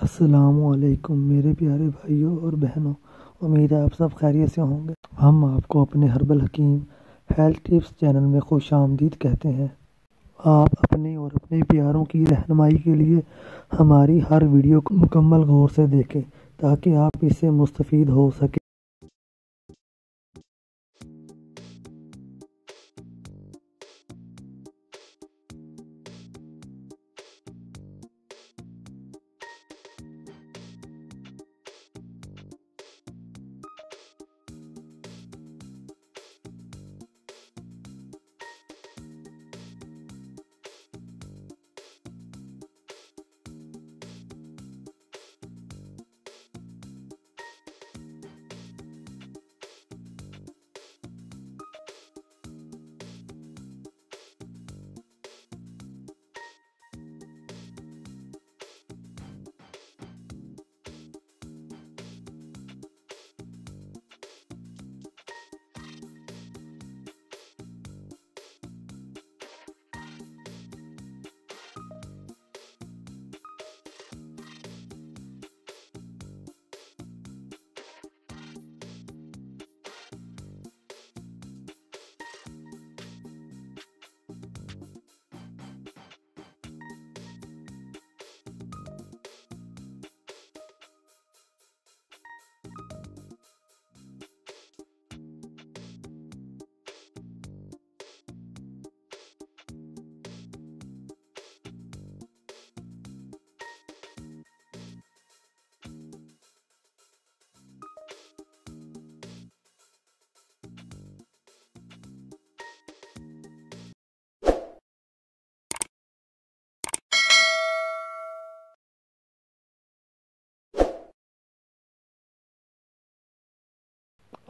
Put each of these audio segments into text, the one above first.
अस्सलामुअलैकुम मेरे प्यारे भाइयों और बहनों। उम्मीद है आप सब खैरियत से होंगे। हम आपको अपने हर्बल हकीम हेल्थ टिप्स चैनल में खुश आमदीद कहते हैं। आप अपने और अपने प्यारों की रहनुमाई के लिए हमारी हर वीडियो को मुकम्मल गौर से देखें ताकि आप इससे मुस्तफ़ीद हो सकें।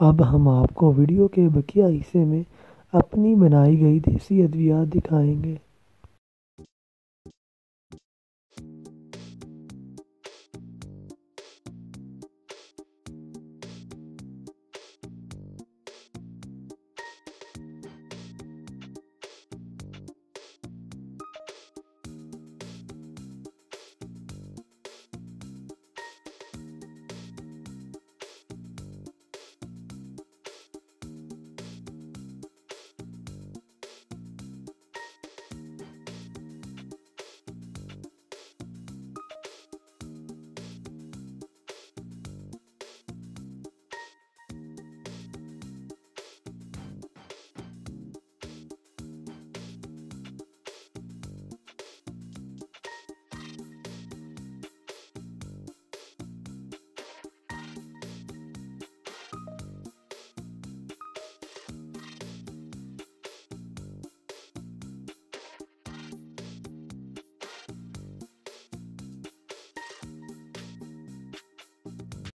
अब हम आपको वीडियो के बकिया हिस्से में अपनी बनाई गई देसी अद्वियात दिखाएंगे।